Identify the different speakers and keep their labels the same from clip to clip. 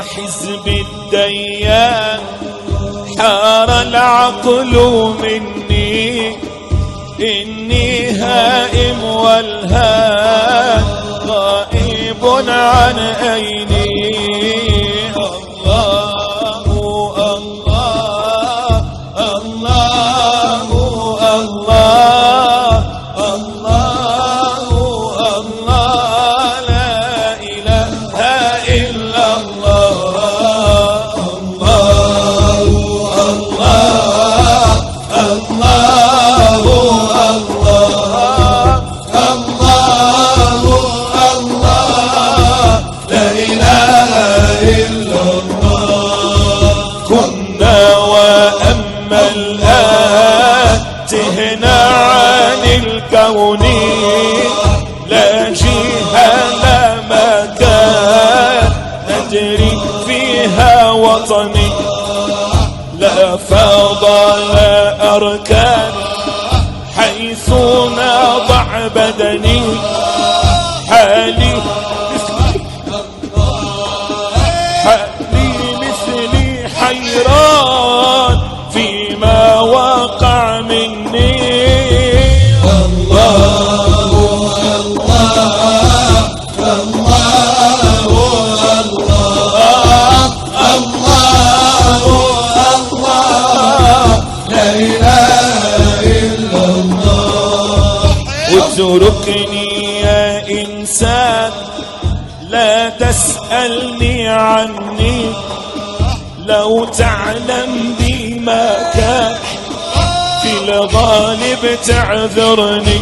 Speaker 1: حزب الديان حار العقل مني، إني هائم والهان غائب عن عيني. الله الله الله الله الله الله لا إله إلا الله. الله الله الله الله لا إله إلا الله. كنا وأما الآن تهنا عن الكون، لا جهة لا مكان ندري فيها وطني، لا فضل أركان حيث نضع بدني. حالي مثلي حيران فيما وقع مني. الله الله الله الله الله لا إله إلا الله. اتركني يا إنسان لا تسألني عني، لو تعلم بما كان في الغالب تعذرني.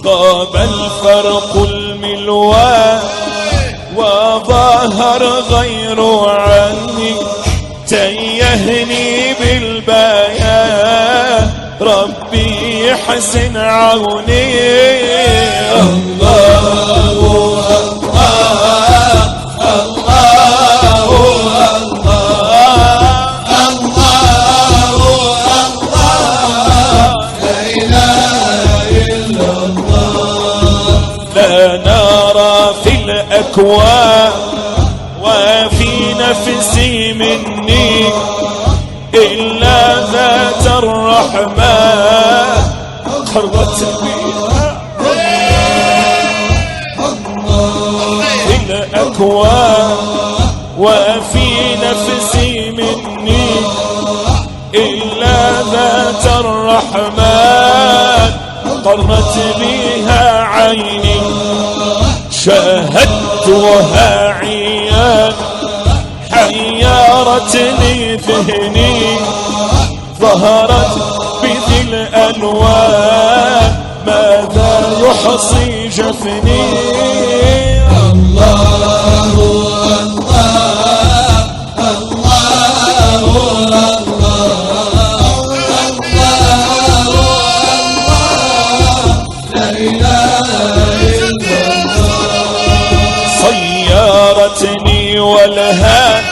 Speaker 1: غاب الفرق الملوان وظهر غير عني، تيهني بالبيان ربي يحسن عوني. الله الله الله الله الله لا إله إلا الله. لا نرى في الأكوان وفي نفسي مني إلا ذات الرحمن قرت بها في الأكوان وفي نفسي مني إلا ذات الرحمن قرت بها عيني. شاهدتها عيان حيرتني ذهني، ظهرت بذي الألوان ماذا يحصي جفني. الله الله الله الله لا إله إلا الله. صيرتني والهان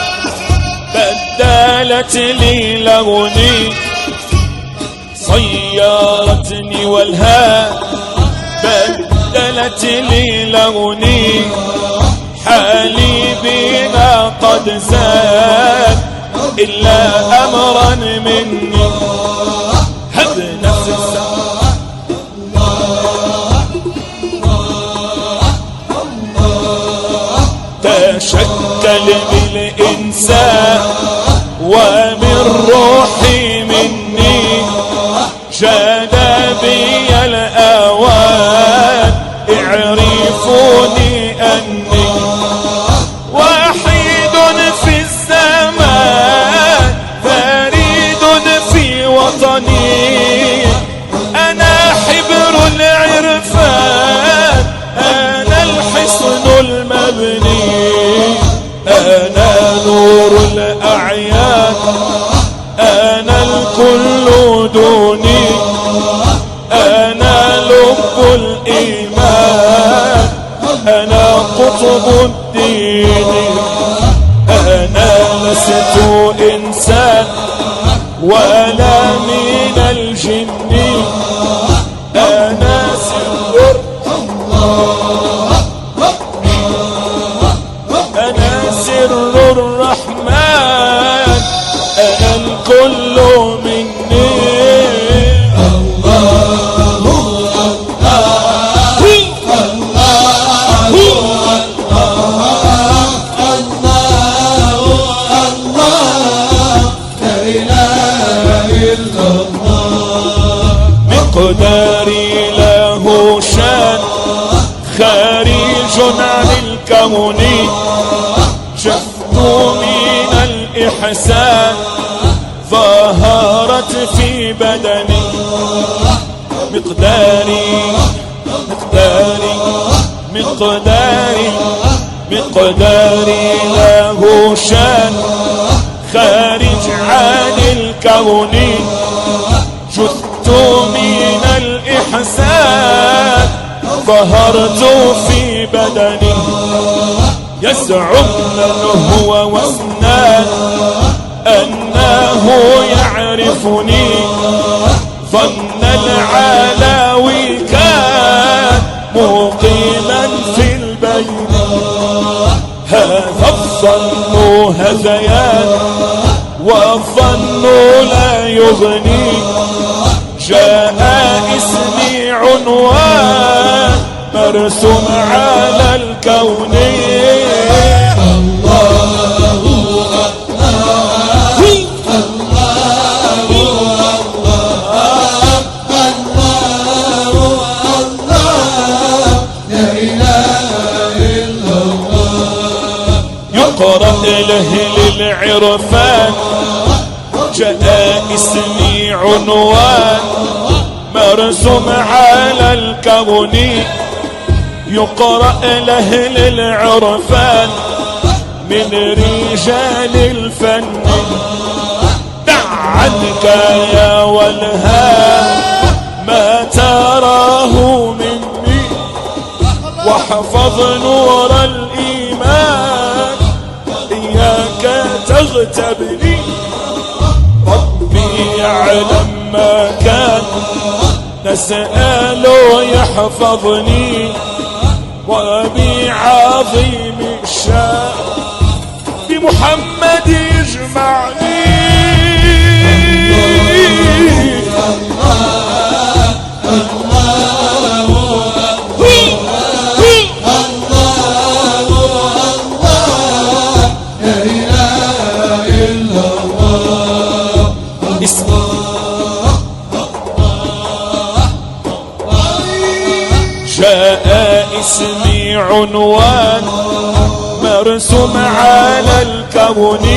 Speaker 1: بدلت لي لوني، صيرتني والهان بدلت لي لوني. حالي بما قد زاد إلا أمرا مني. هب نفسك تشكل بالإنسان ومن روحي مني، جاد بي الأوان اعرفوني أني وحيد في الزمان فريد في وطني. أنا حبر العرفان أنا الحصن المبني، أنا نور الأعيان أنا الكل دوني. أنا لب الإيمان أنا قطب الدين. أنا لست إنسان ولا من الجن، أنا سر أنا سر مقداري له شان خارج عن الكون شفت من الإحسان ظهرت في بدني مقداري مقداري مقداري مقداري له شان خارج عن الكون جثت من الإحسان ظهرت في بدني يزعم من هو وسنان أنه يعرفني ظن العلاوي كان مقيما في البين هذا الظن هذيان والظن لا يغني جاء اسمي عنوان مرسوم على الكون يقرأ له للعرفان جاء اسمي عنوان مرسوم على الكون يقرأ له للعرفان من رجال الفن دع عنك يا والهام ما تراه مني واحفظ نور الإيمان إياك تغتبني ربي يعلم ما كان نسأل يحفظني وبعظيم الشان بمحمد يجمعني جاء اسمي عنوان مرسوم على الكون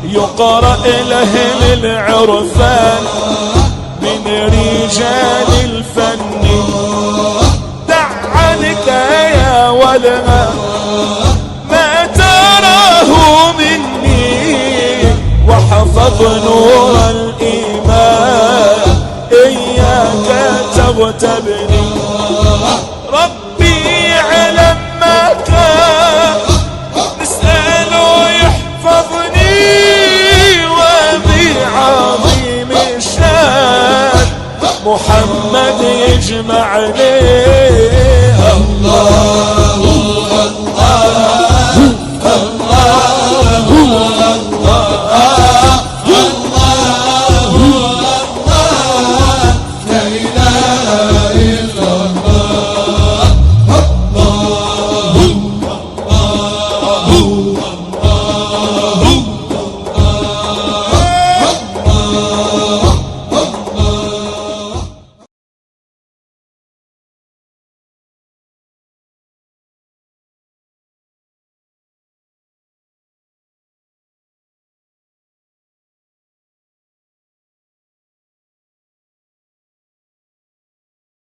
Speaker 1: يقرأ له للعرفان من رجال الفن دع عنك يا ولها ما تراه مني واحفظ نور الإيمان إياك تغتبني ربي يعلم ما كان نسأله يحفظني وبعظيم الشان محمد يجمعني الله